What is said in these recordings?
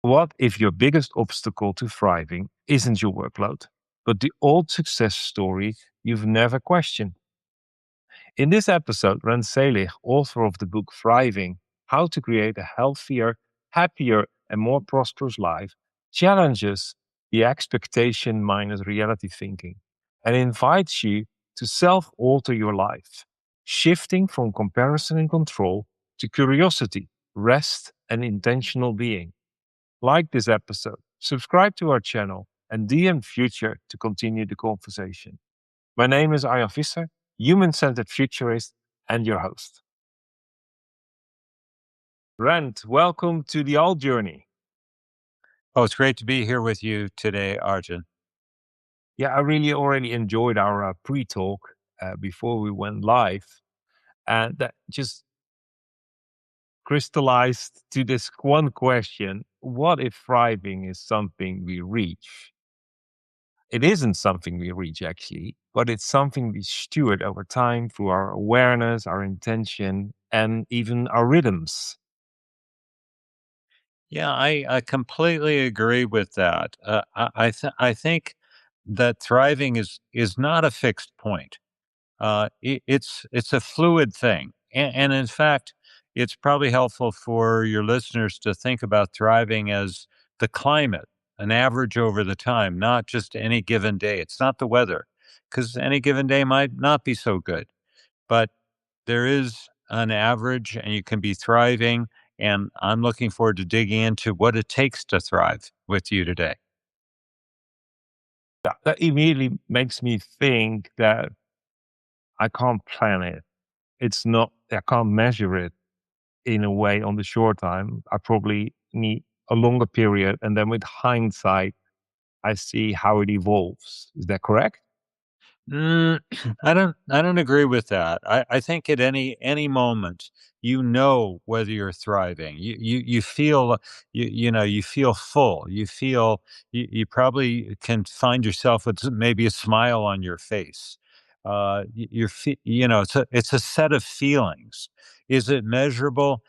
What if your biggest obstacle to thriving isn't your workload, but the old success story you've never questioned? In this episode, Selig, author of the book Thriving: How to Create a Healthier, Happier, and More Prosperous Life, challenges the expectation minus reality thinking and invites you to self alter your life, shifting from comparison and control to curiosity, rest, and intentional being. Like this episode, subscribe to our channel, and DM Future to continue the conversation. My name is Arjan Visser, human centered futurist, and your host. Rand, welcome to the All Journey. Oh, it's great to be here with you today, Arjan. Yeah, I really already enjoyed our pre talk before we went live, and that just crystallized to this one question: what if thriving is something we reach? It isn't something we reach, actually, but it's something we steward over time through our awareness, our intention, and even our rhythms. Yeah, I completely agree with that. I think that thriving is not a fixed point. It's a fluid thing, and in fact, it's probably helpful for your listeners to think about thriving as the climate, an average over the time, not just any given day. It's not the weather, because any given day might not be so good. But there is an average and you can be thriving. And I'm looking forward to digging into what it takes to thrive with you today. That immediately makes me think that I can't plan it. It's not, I can't measure it in a way on the short time. I probably need a longer period. And then with hindsight, I see how it evolves. Is that correct? Mm, I don't agree with that. I think at any moment, you know whether you're thriving. You feel you feel full. You probably can find yourself with maybe a smile on your face. It's a set of feelings. Is it measurable?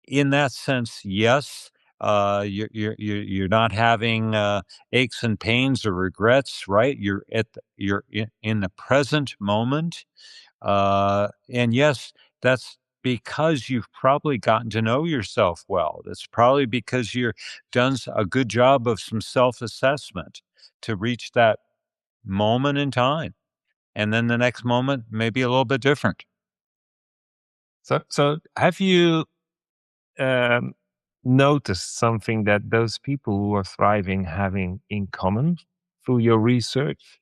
In that sense, yes. You're not having aches and pains or regrets, right? You're in the present moment, and yes, that's because you've probably gotten to know yourself well. That's probably because you're done a good job of some self assessment to reach that moment in time, and then the next moment may be a little bit different. So have you um, noticed something that those people who are thriving having in common through your research?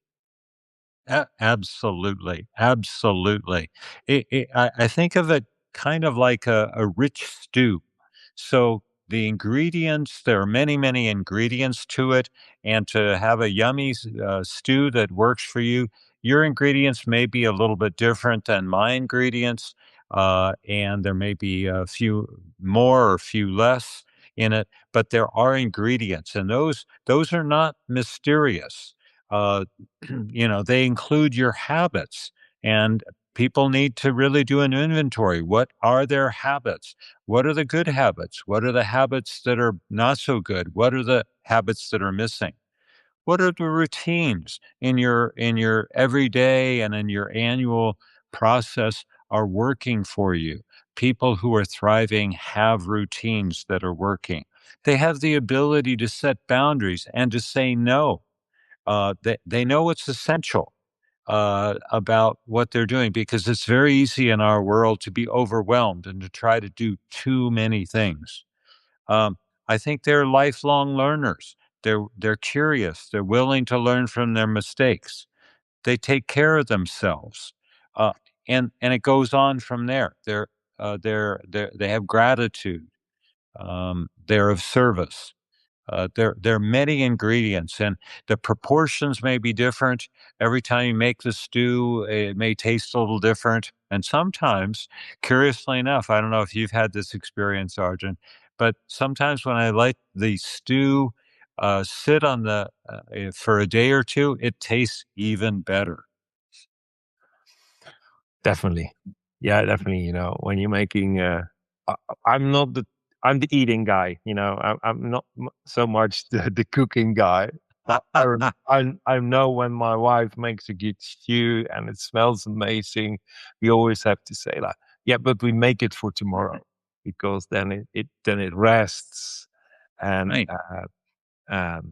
Absolutely, absolutely. I think of it kind of like a rich stew. So the ingredients, there are many, many ingredients to it, and to have a yummy stew that works for you, your ingredients may be a little bit different than my ingredients, and there may be a few more or a few less in it, but there are ingredients, and those are not mysterious. Uh, they include your habits, and people need to really do an inventory. What are their habits? What are the good habits? What are the habits that are not so good? What are the habits that are missing? What are the routines in your everyday and in your annual process are working for you? People who are thriving have routines that are working. They have the ability to set boundaries and to say no. They know what's essential about what they're doing, because it's very easy in our world to be overwhelmed and to try to do too many things. Um, I think they're lifelong learners. They're curious. They're willing to learn from their mistakes. They take care of themselves, uh, and it goes on from there. They have gratitude. They're of service. There are many ingredients, and the proportions may be different. Every time you make the stew, it may taste a little different. And sometimes, curiously enough, I don't know if you've had this experience, Arjun, but sometimes when I let the stew sit on the for a day or two, it tastes even better. Definitely. Yeah, definitely. When you're making, I- I'm not the I'm the eating guy. I'm not so much the cooking guy. I know when my wife makes a good stew and it smells amazing, we always have to say like, yeah, but we make it for tomorrow because then it rests and Right,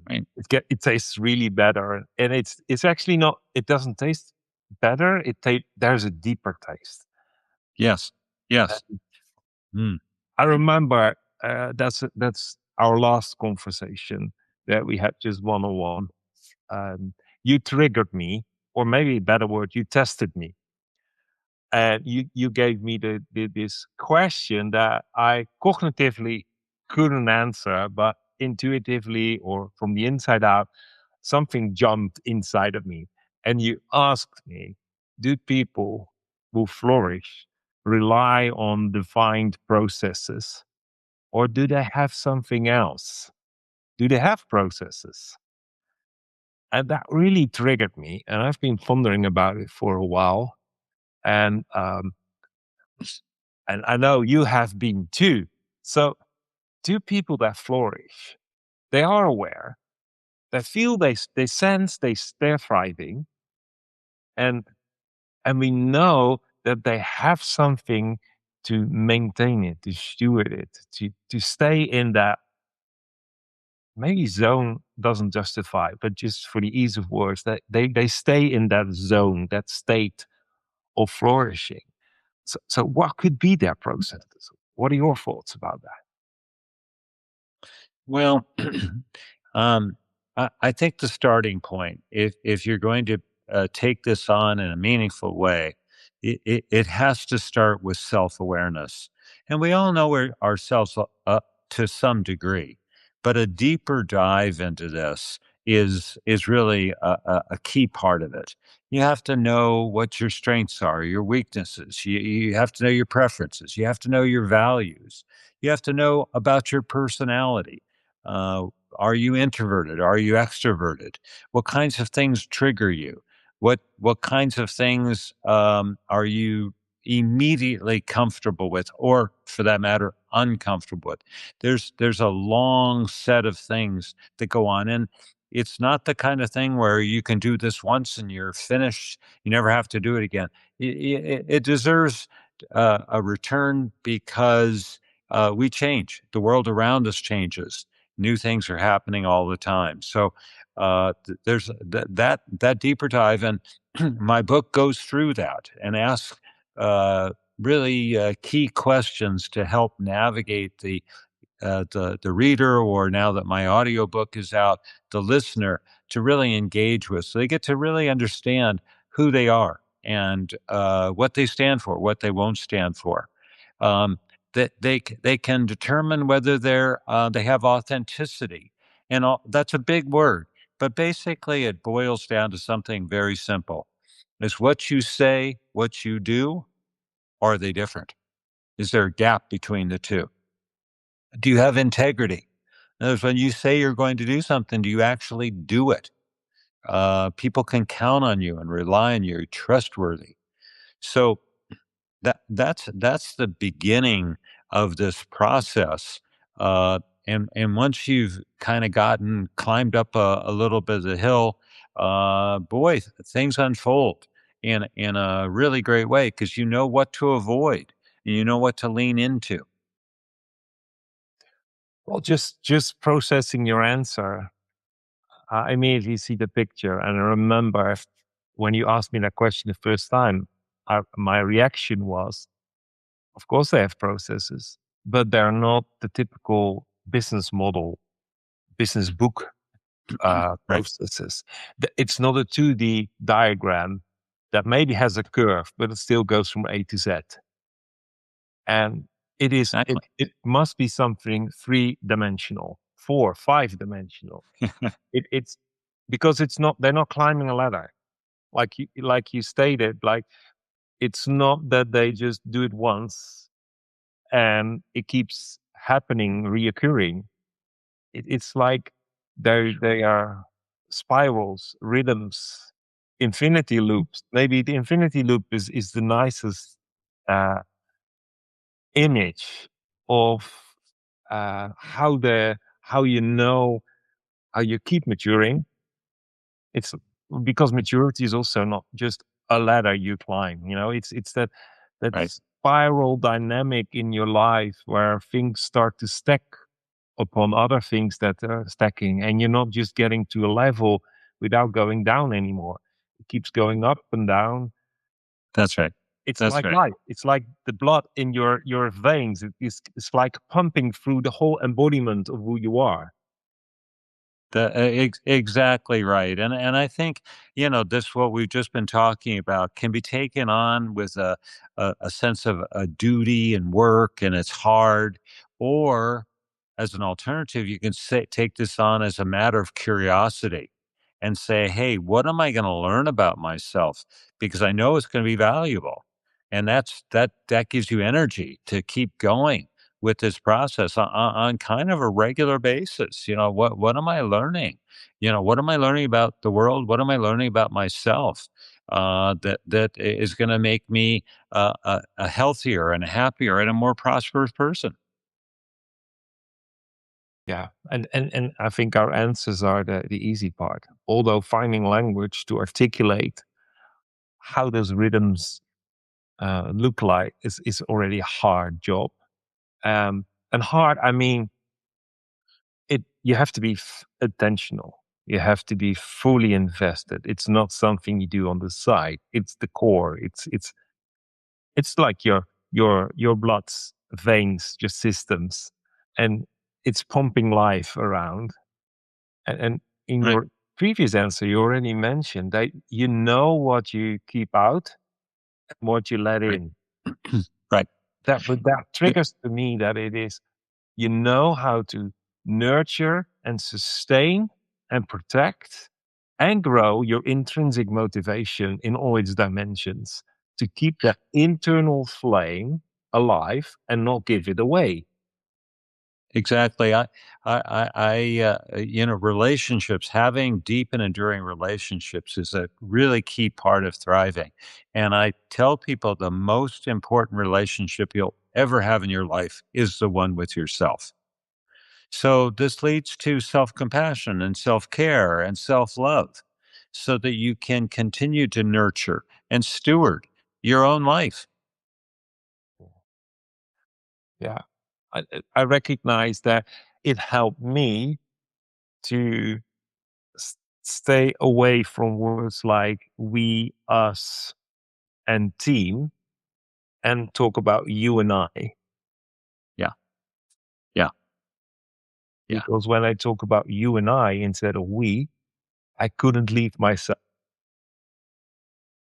right. it tastes really better. And it's actually not. It doesn't taste better. There's a deeper taste. Yes, yes. And Mm, I remember that's our last conversation that we had just one on one. You triggered me, or maybe a better word, you tested me, and you gave me this question that I cognitively couldn't answer, but intuitively or from the inside out, something jumped inside of me, and you asked me, "Do people who flourish rely on defined processes, or do they have something else? Do they have processes?" And that really triggered me. And I've been pondering about it for a while. And and I know you have been too. So do people that flourish, they are aware, they feel they sense they're thriving, and we know that they have something to maintain it, to steward it, to stay in that. Maybe zone doesn't justify, but just for the ease of words, that they stay in that zone, that state of flourishing. So what could be their processes? What are your thoughts about that? well, um, I think the starting point, if you're going to take this on in a meaningful way, it has to start with self awareness, and we all know ourselves to some degree, but a deeper dive into this is really a key part of it. You have to know what your strengths are, your weaknesses. You have to know your preferences. You have to know your values. You have to know about your personality. Uh, are you introverted? Are you extroverted? What kinds of things trigger you? What kinds of things are you immediately comfortable with, or for that matter, uncomfortable with? There's a long set of things that go on, and it's not the kind of thing where you can do this once and you're finished. You never have to do it again. It deserves a return because we change. The world around us changes. New things are happening all the time. So there's that deeper dive, and my book goes through that and asks really key questions to help navigate the reader, or now that my audiobook is out, the listener, to really engage with. So they get to really understand who they are and what they stand for, what they won't stand for. Um, that they can determine whether they have authenticity, and that's a big word, but basically it boils down to something very simple: is what you say, what you do, are they different? Is there a gap between the two? Do you have integrity? In other words, when you say you're going to do something, do you actually do it? People can count on you and rely on you. You're trustworthy. So that's the beginning of this process. And once you've kind of climbed up a little bit of the hill, boy, things unfold in a really great way because you know what to avoid and you know what to lean into. Well, just processing your answer, I immediately see the picture, and I remember when you asked me that question the first time, my reaction was, of course they have processes, but they're not the typical business model, business book Right. processes. It's not a 2D diagram that maybe has a curve, but it still goes from A to Z. And Exactly. it must be something three-dimensional, four, five-dimensional. It's because it's not they're not climbing a ladder. Like you stated, like it's not that they just do it once and it keeps happening, reoccurring. It's like they are spirals, rhythms, infinity loops. Maybe the infinity loop is the nicest uh, image of how you know how you keep maturing. It's because maturity is also not just a ladder you climb. It's that Right. spiral dynamic in your life where things start to stack upon other things that are stacking, and you're not just getting to a level without going down anymore. It keeps going up and down. That's right. It's That's like right. life. It's like the blood in your veins. It's like pumping through the whole embodiment of who you are. Exactly right, and I think this what we've just been talking about can be taken on with a sense of a duty and work, and it's hard, or as an alternative, you can take this on as a matter of curiosity, and say, hey, what am I going to learn about myself? Because I know it's going to be valuable, and that gives you energy to keep going with this process on kind of a regular basis. What am I learning? What am I learning about the world? What am I learning about myself? That is going to make me a healthier and a happier and a more prosperous person. Yeah, and I think our answers are the easy part. Although finding language to articulate how those rhythms look like is already a hard job. And hard, I mean, you have to be attentional. You have to be fully invested. It's not something you do on the side. It's the core. It's like your blood's veins, your systems, and it's pumping life around. And in Right. your previous answer, you already mentioned that you know what you keep out and what you let Right. in. Right. But that Yeah, triggers to me that it is you know how to nurture and sustain and protect and grow your intrinsic motivation in all its dimensions to keep that internal flame alive and not give it away. exactly. Relationships, having deep and enduring relationships is a really key part of thriving. And I tell people the most important relationship you'll ever have in your life is the one with yourself. So this leads to self compassion and self care and self love so that you can continue to nurture and steward your own life. Yeah. I recognize that it helped me to stay away from words like we, us, and team and talk about you and I. Yeah. Yeah. Yeah. Because when I talk about you and I instead of we, I couldn't leave myself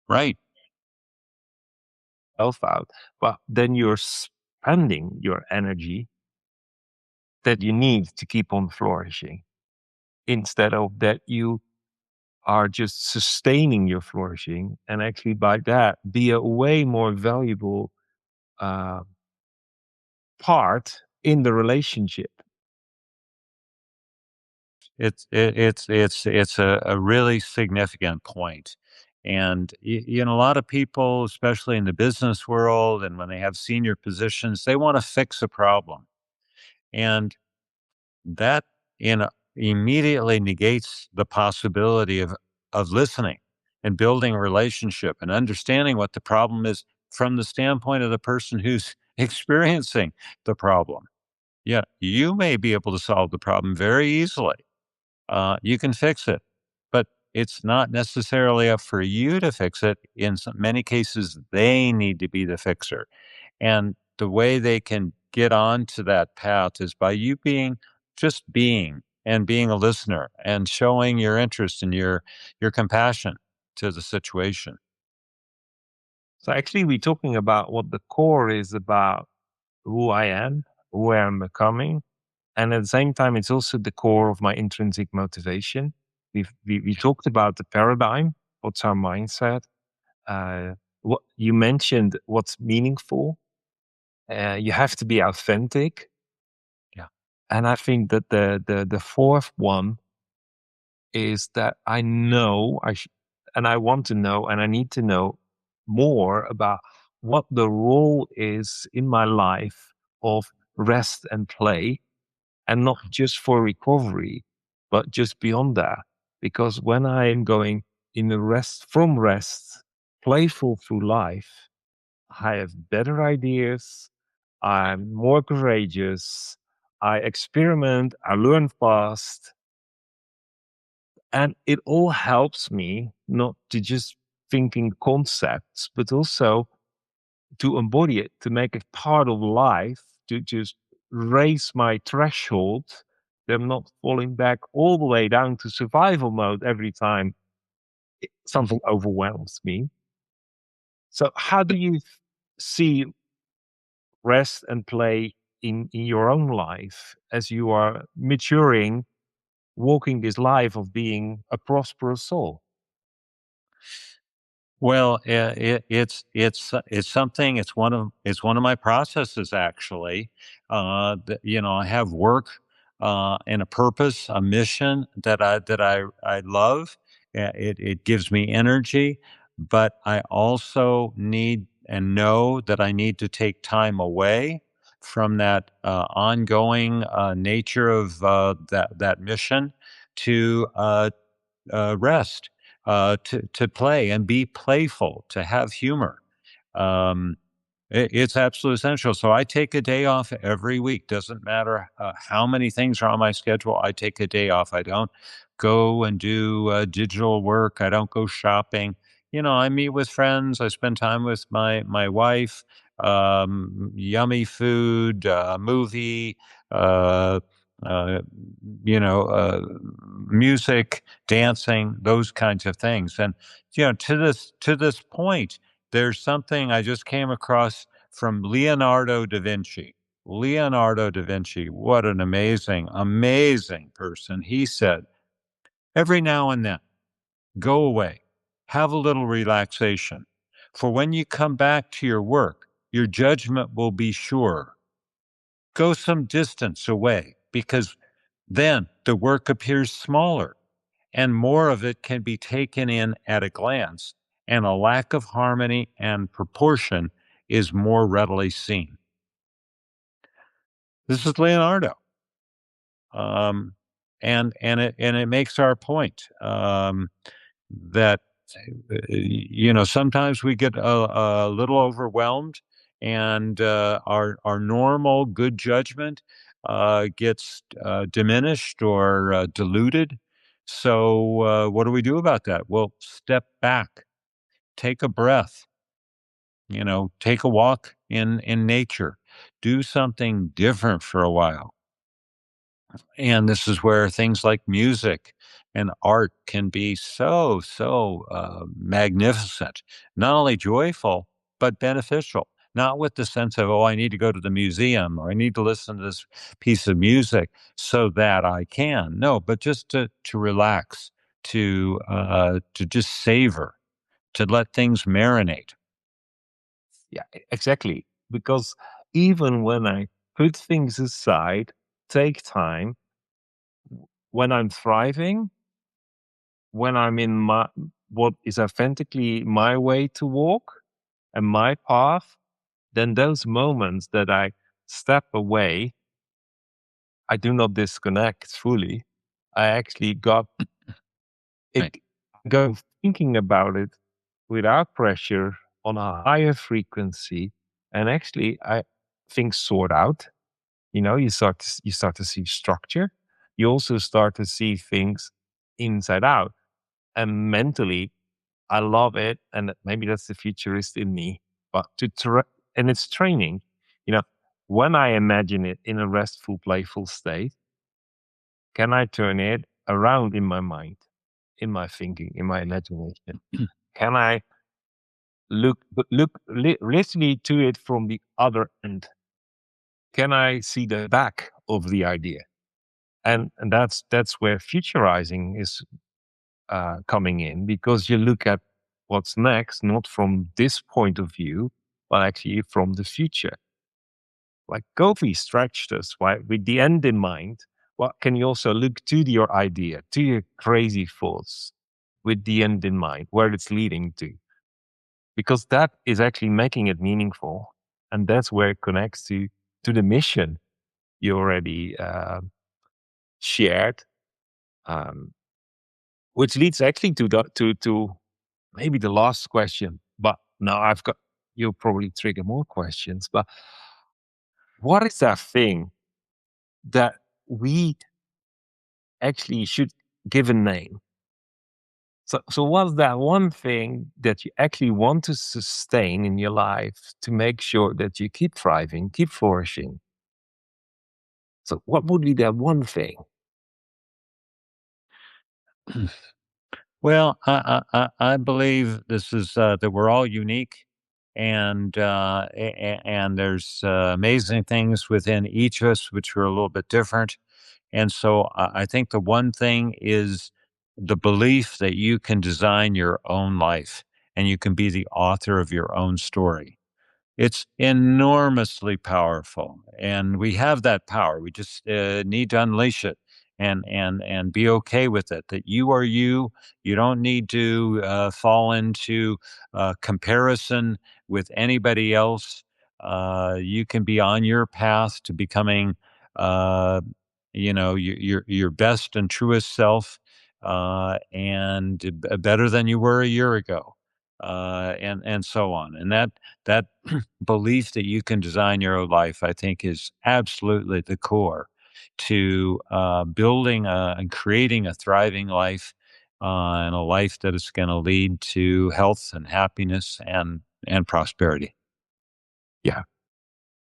Right. out. But then you're spending your energy that you need to keep on flourishing instead of that you are just sustaining your flourishing. And actually, by that, be a way more valuable uh, part in the relationship. It's a really significant point. And a lot of people, especially in the business world and when they have senior positions, they want to fix a problem. And that in immediately negates the possibility of listening and building a relationship and understanding what the problem is from the standpoint of the person who's experiencing the problem. Yeah, you may be able to solve the problem very easily. You can fix it, but it's not necessarily up for you to fix it. In many cases, they need to be the fixer. And the way they can get onto that path is by you being and being a listener and showing your interest and your compassion to the situation. So, actually, we're talking about what the core is about who I am, who I am becoming. And at the same time, it's also the core of my intrinsic motivation. We Yeah. talked about the paradigm, what's our mindset. Uh, what you mentioned, what's meaningful. You have to be authentic. Yeah. And I think that the fourth one is that I know and I want to know and I need to know more about what the role is in my life of rest and play and not just for recovery, but just beyond that. Because when I am going in the rest, playful through life, I have better ideas. I'm more courageous. I experiment. I learn fast. And it all helps me not to just think in concepts, but also to embody it, to make it part of life, to just raise my threshold. I'm not falling back all the way down to survival mode every time something overwhelms me. So, how do you see rest and play in your own life as you are maturing, walking this life of being a prosperous soul? Well, it's something. It's one of my processes actually. I have work and a purpose, a mission that I love. It gives me energy, but I also need and know that I need to take time away from that ongoing nature of that mission to rest, to play and be playful, to have humor. Um, it's absolutely essential. So I take a day off every week. Doesn't matter how many things are on my schedule. I take a day off. I don't go and do digital work. I don't go shopping. I meet with friends. I spend time with my wife. Yummy food, movie, uh, uh, you know, uh, music, dancing, those kinds of things. And to this point, there's something I just came across from Leonardo da Vinci. Leonardo da Vinci, what an amazing, amazing person. He said, every now and then, go away, have a little relaxation. For when you come back to your work, your judgment will be sure. Go some distance away because then the work appears smaller and more of it can be taken in at a glance, and a lack of harmony and proportion is more readily seen. This is Leonardo. Um, and it makes our point that sometimes we get a little overwhelmed, and our normal good judgment gets diminished or diluted. So what do we do about that? Well, step back, take a breath, take a walk in nature, do something different for a while. And this is where things like music and art can be so magnificent, not only joyful, but beneficial. Not with the sense of, oh, I need to go to the museum or I need to listen to this piece of music so that I can. No, but just to relax, to just savor, to let things marinate. Yeah, exactly. Because even when I put things aside, take time, when I'm thriving, when I'm in my what is authentically my way to walk and my path, then those moments that I step away, I do not disconnect fully. I actually got it, Right. go thinking about it without pressure on a higher frequency, and actually I things sort out. You start to see structure. You also start to see things inside out, and mentally I love it, and maybe that's the futurist in me. But and it's training. You know, when I imagine it in a restful, playful state, can I turn it around in my mind, in my thinking, in my imagination? Can I literally to it from the other end? Can I see the back of the idea? And that's where futurizing is coming in, because you look at what's next, not from this point of view, but actually from the future. Like Covey stretched us, right, with the end in mind. What can you also look to your idea, to your crazy thoughts, with the end in mind, where it's leading to? Because that is actually making it meaningful, and that's where it connects to the mission you already shared, um, which leads actually to maybe the last question. But now you'll probably trigger more questions. But what is that thing that we actually should give a name? So what's that one thing that you actually want to sustain in your life to make sure that you keep thriving, keep flourishing? So what would be that one thing? Well, I believe this is that we're all unique, and and there's amazing things within each of us which are a little bit different. And so I think the one thing is the belief that you can design your own life and you can be the author of your own story. It's enormously powerful, and we have that power. We just need to unleash it and be okay with it. That you are you. You don't need to fall into comparison with anybody else. You can be on your path to becoming, uh, your best and truest self, and better than you were a year ago, and so on. And that belief that you can design your own life, I think, is absolutely the core to building and creating a thriving life, and a life that is going to lead to health and happiness and prosperity. Yeah.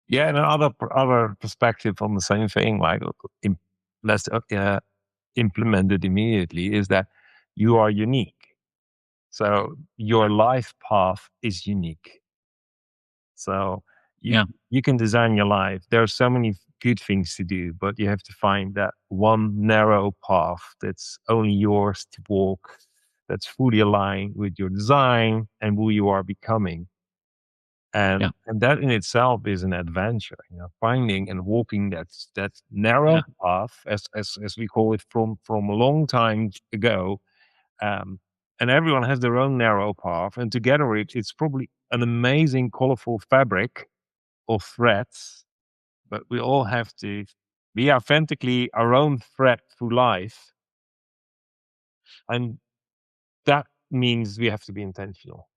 Yeah, and other perspective on the same thing, like im- let's implement it immediately, is that you are unique. So your life path is unique. So you Yeah, you can design your life. There are so many good things to do, but you have to find that one narrow path that's only yours to walk, that's fully aligned with your design and who you are becoming. yeah, And that in itself is an adventure, finding and walking that yeah. narrow path, as we call it from a long time ago. Um, and everyone has their own narrow path, and together it's probably an amazing, colorful fabric of threads. But we all have to be authentically our own thread through life, and that means we have to be intentional.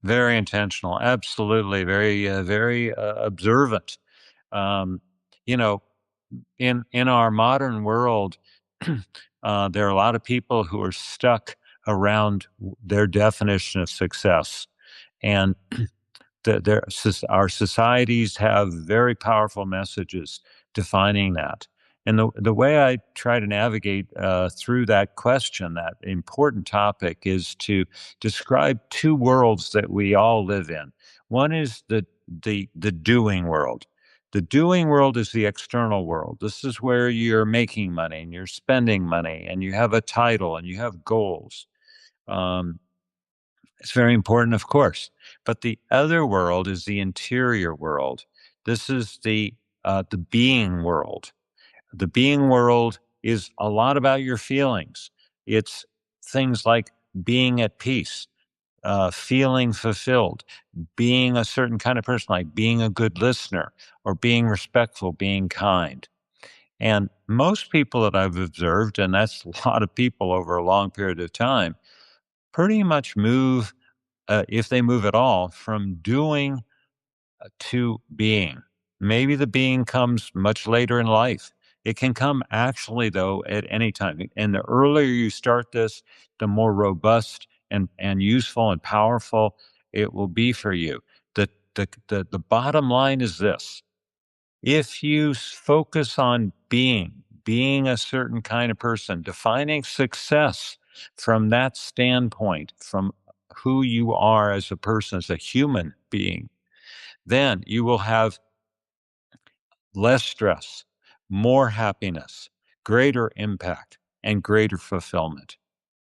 Very intentional. Absolutely. Very observant. Um, you know, in our modern world, there are a lot of people who are stuck around their definition of success, and our societies have very powerful messages defining that. And the way I try to navigate through that question, that important topic, is to describe two worlds that we all live in. One is the doing world. The doing world is the external world. This is where you're making money and you're spending money and you have a title and you have goals. Um, it's very important, of course. But the other world is the interior world. This is the being world. The being world is a lot about your feelings. It's things like being at peace, feeling fulfilled, being a certain kind of person, like being a good listener or being respectful, being kind. And most people that I've observed, and that's a lot of people over a long period of time, pretty much move, if they move at all, from doing to being. Maybe the being comes much later in life. It can come actually, though, at any time. And the earlier you start this, the more robust and useful and powerful it will be for you. The bottom line is this: if you focus on being a certain kind of person, defining success from that standpoint, from who you are as a person, as a human being, then you will have less stress, more happiness, greater impact, and greater fulfillment.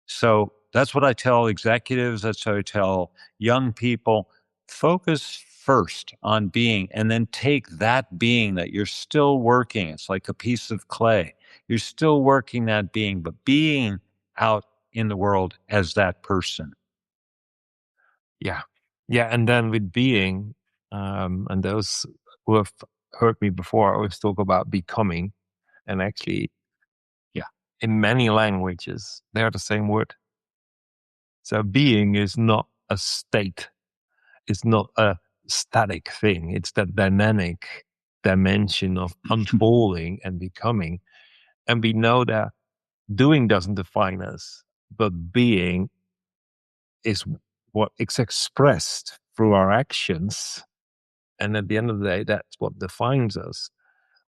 So that's what I tell executives. That's what I tell young people. Focus first on being, and then take that being that you're still working. It's like a piece of clay. You're still working that being, but being out in the world as that person. Yeah. Yeah. And then with being, and those who have heard me before, I always talk about becoming. And actually, in many languages, they're the same word. So being is not a state. It's not a static thing. It's that dynamic dimension of unfolding and becoming. And we know that doing doesn't define us, but being is what is expressed through our actions. And at the end of the day, that's what defines us.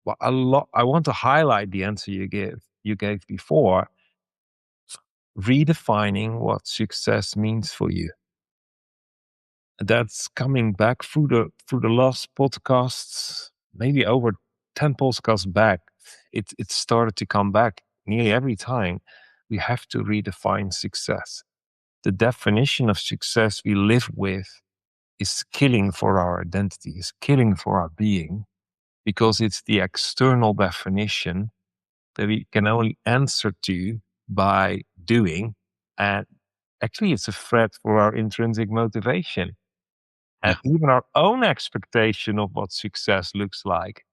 But I want to highlight the answer you gave before, redefining what success means for you. That's coming back through the last podcasts, maybe over 10 podcasts back. It started to come back nearly every time. We have to redefine success. The definition of success we live with is killing for our identity, is killing for our being, because it's the external definition that we can only answer to by doing. And actually, it's a threat for our intrinsic motivation. And Yeah. even our own expectation of what success looks like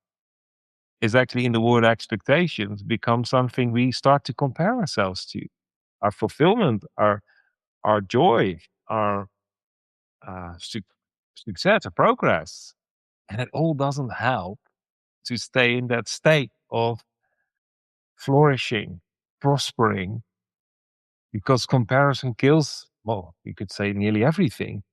is actually in the word expectations become something we start to compare ourselves to. Our fulfillment, our joy, our success, our progress. And it all doesn't help to stay in that state of flourishing, prospering, because comparison kills, well, you could say nearly everything.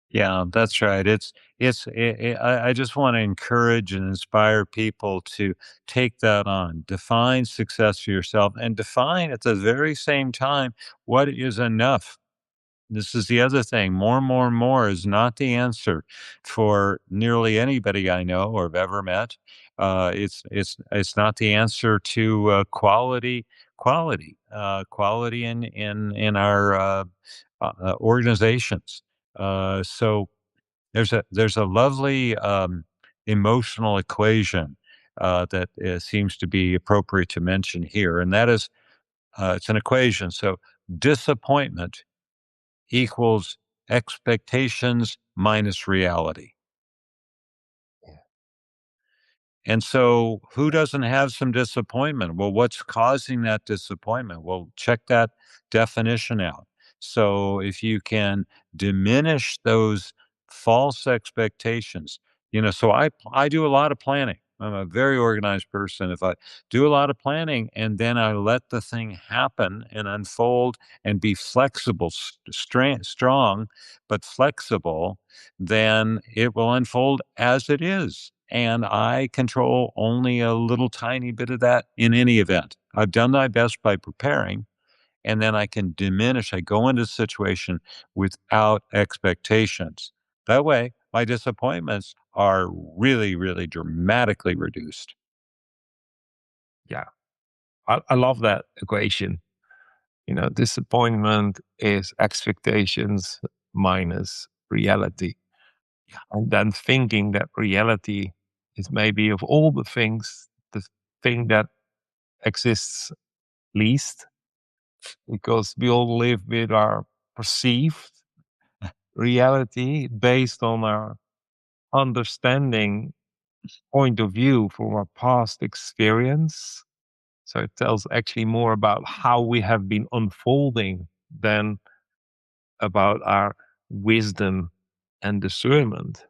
Yeah, that's right. I just want to encourage and inspire people to take that on, define success for yourself, and define at the very same time what is enough. This is the other thing. More is not the answer for nearly anybody I know or have ever met. It's not the answer to quality in our organizations. So there's a lovely emotional equation that seems to be appropriate to mention here, and that is it's an equation. So disappointment equals expectations minus reality. Yeah. And so, who doesn't have some disappointment? Well, what's causing that disappointment? Well, check that definition out. So, if you can diminish those false expectations, so I do a lot of planning. I'm a very organized person. If I do a lot of planning and then I let the thing happen and unfold and be flexible, strong, but flexible, then it will unfold as it is. And I control only a little tiny bit of that in any event. I've done my best by preparing, and then I can diminish. I go into a situation without expectations. That way, my disappointments are really, really dramatically reduced. Yeah. I love that equation. Disappointment is expectations minus reality. Yeah. And then thinking that reality is maybe of all the things, the thing that exists least, because we all live with our perceived reality based on our understanding point of view from our past experience. So it tells actually more about how we have been unfolding than about our wisdom and discernment.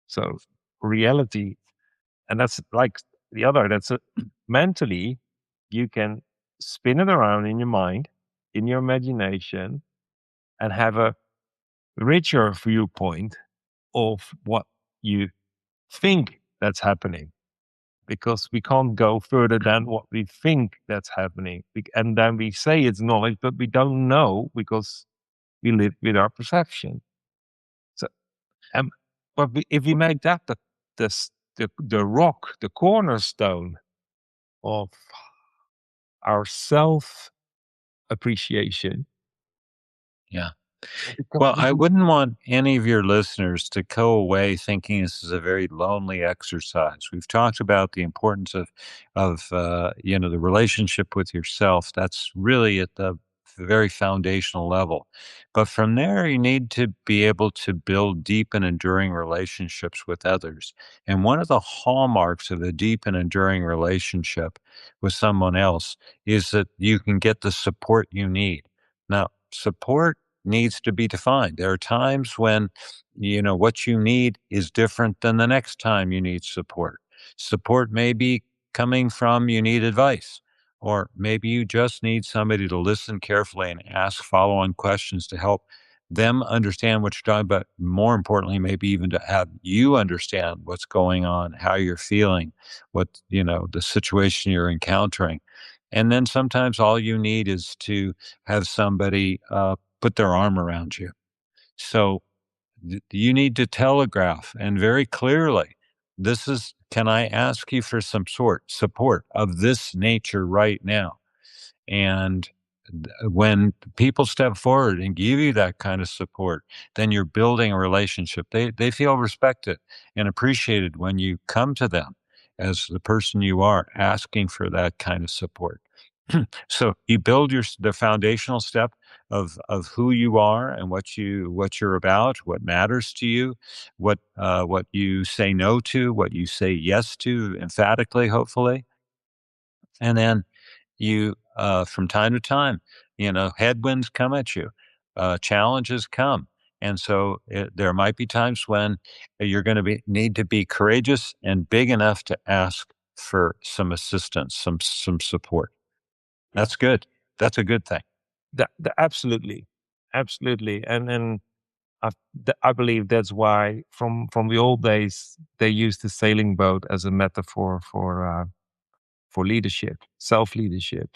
So reality, and that's like the other, mentally, you can spin it around in your mind, in your imagination, and have a richer viewpoint of what you think that's happening, because we can't go further than what we think that's happening. And then we say it's knowledge, but we don't know because we live with our perception. So, if we make that the rock, the cornerstone of our self appreciation, Yeah. it becomes Well, I wouldn't want any of your listeners to go away thinking this is a very lonely exercise. We've talked about the importance of the relationship with yourself. That's really at the very foundational level. But from there, you need to be able to build deep and enduring relationships with others. And one of the hallmarks of a deep and enduring relationship with someone else is that you can get the support you need. Now, support needs to be defined. There are times when, what you need is different than the next time you need support. Support may be coming from you need advice, or maybe you just need somebody to listen carefully and ask follow on questions to help them understand what you're talking about. More importantly, maybe even to have you understand what's going on, how you're feeling, the situation you're encountering. And then sometimes all you need is to have somebody put their arm around you. So you need to telegraph and very clearly, can I ask you for some sort support of this nature right now? And when people step forward and give you that kind of support, then you're building a relationship. They feel respected and appreciated when you come to them as the person you are, asking for that kind of support. So you build the foundational step of who you are and what you're about, what matters to you, what you say no to, what you say yes to emphatically, hopefully, and then you from time to time, headwinds come at you, challenges come, and so there might be times when you're going to be need to be courageous and big enough to ask for some assistance, some support. Yeah, That's good. That's a good thing. absolutely, absolutely, and I believe that's why from the old days they used the sailing boat as a metaphor for leadership, self leadership,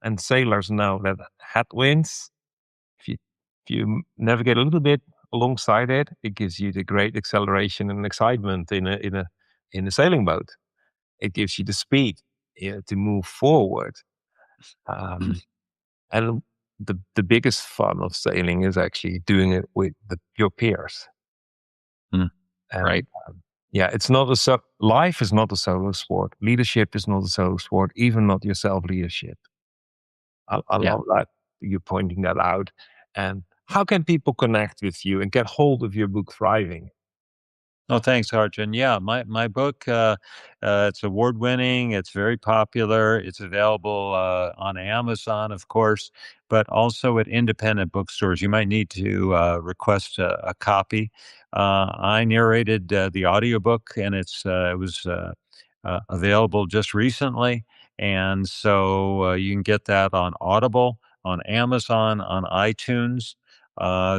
and sailors know that headwinds, if you navigate a little bit alongside it, it gives you the great acceleration and excitement in a sailing boat. It gives you the speed, to move forward. Um, and the biggest fun of sailing is actually doing it with your peers. Mm, And right? yeah, it's not life is not a solo sport. Leadership is not a solo sport, even not your self leadership. I Yeah. love that you're pointing that out. And how can people connect with you and get hold of your book, Thriving? Oh, thanks, Arjan. Yeah, my book, it's award winning. It's very popular. It's available on Amazon, of course, but also at independent bookstores. You might need to request a copy. I narrated the audiobook, and it was available just recently, and so you can get that on Audible, on Amazon, on iTunes.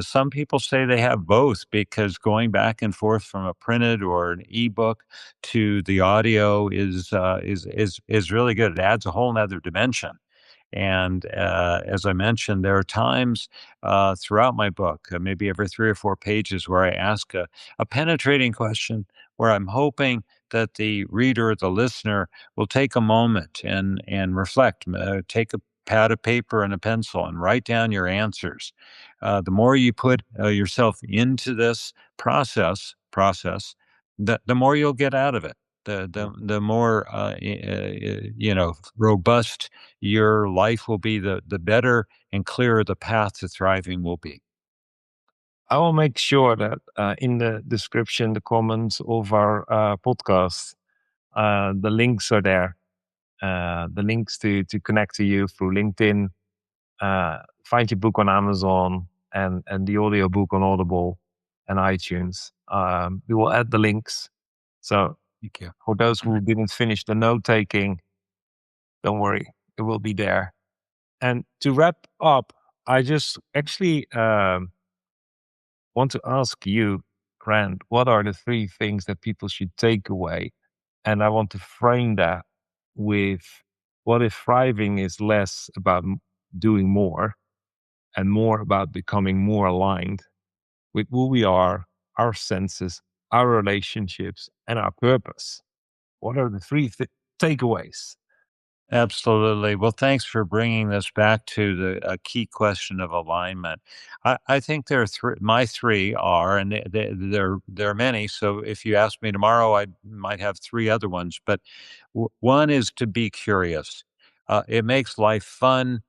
Some people say they have both because going back and forth from a printed or an ebook to the audio is really good. It adds a whole nother dimension. And as I mentioned, there are times throughout my book, maybe every 3 or 4 pages, where I ask a penetrating question where I'm hoping that the reader or the listener will take a moment and reflect, take a pad of paper and a pencil and write down your answers. The more you put yourself into this process, the more you'll get out of it. The more robust your life will be, the better and clearer the path to thriving will be. I will make sure that in the description, the comments of our podcast, the links are there. The links to connect to you through LinkedIn, find your book on Amazon, and the audio book on Audible and iTunes. We will add the links. So Thank you. for those who didn't finish the note taking, don't worry, it will be there. And to wrap up, I just actually want to ask you, Grant, what are the three things that people should take away? And I want to frame that with, what if thriving is less about doing more and more about becoming more aligned with who we are, our senses, our relationships, and our purpose? What are the three takeaways? Absolutely. Well, thanks for bringing this back to the a key question of alignment. I think there are my three are, and there are many. So if you ask me tomorrow, I might have three other ones. But one is to be curious. It makes life fun.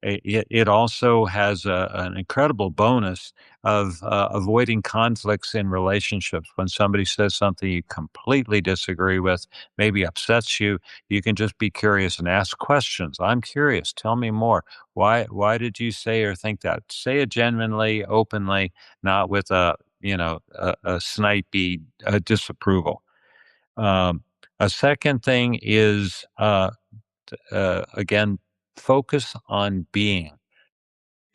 It also has an incredible bonus of avoiding conflicts in relationships. When somebody says something you completely disagree with, maybe upsets you, you can just be curious and ask questions. I'm curious. Tell me more. Why did you say or think that? Say it genuinely, openly, not with a snipey disapproval. Um, a second thing is again, focus on being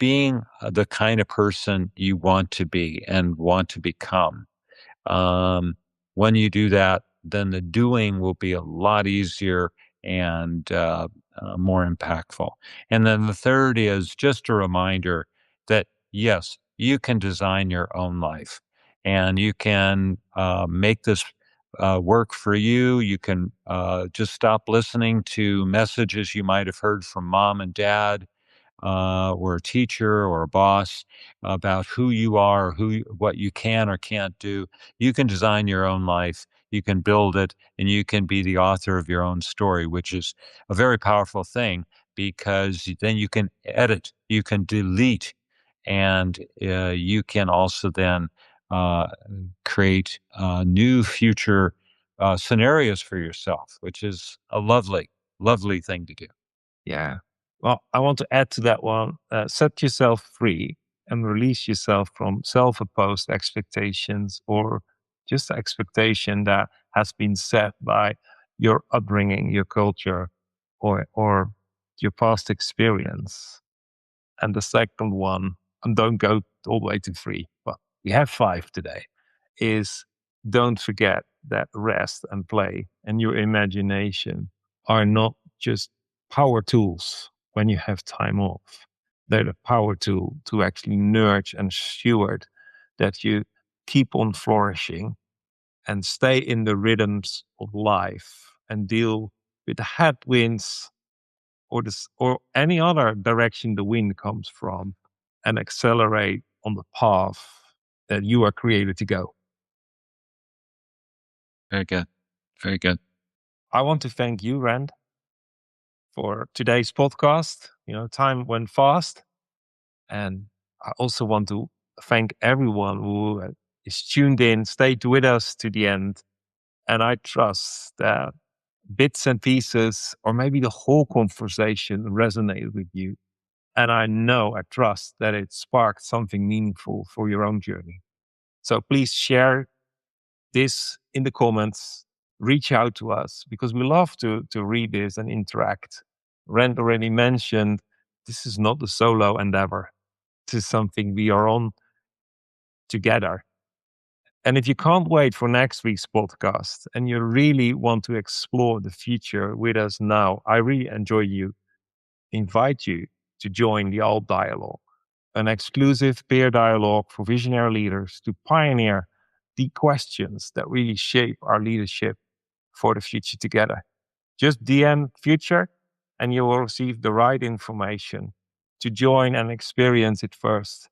the kind of person you want to be and want to become. Um, when you do that, then the doing will be a lot easier and more impactful. And then the third is just a reminder that yes, you can design your own life and you can make this work for you. You can just stop listening to messages you might have heard from mom and dad or a teacher or a boss about who you are, what you can or can't do. You can design your own life. You can build it, and you can be the author of your own story, which is a very powerful thing because then you can edit, you can delete, and you can also then uh, create new future scenarios for yourself, which is a lovely, lovely thing to do. Yeah. Well, I want to add to that one, set yourself free and release yourself from self-imposed expectations or just the expectation that has been set by your upbringing, your culture, or your past experience. And the second one, and don't go all the way to three, but we have five today, is don't forget that rest and play and your imagination are not just power tools when you have time off. They're the power tool to actually nurture and steward that you keep on flourishing and stay in the rhythms of life and deal with the headwinds or any other direction the wind comes from and accelerate on the path that you are created to go. Very good. Very good. I want to thank you, Rand, for today's podcast. Time went fast. And I also want to thank everyone who is tuned in, stayed with us to the end. And I trust that bits and pieces, or maybe the whole conversation, resonated with you. And I trust that it sparked something meaningful for your own journey. So please share this in the comments, reach out to us because we love to read this and interact. Rand already mentioned this is not a solo endeavor. This is something we are on together. And if you can't wait for next week's podcast and you really want to explore the future with us now, I really invite you to join the Alt Dialogue, an exclusive peer dialogue for visionary leaders to pioneer the questions that really shape our leadership for the future together. Just DM future and you will receive the right information to join and experience it first.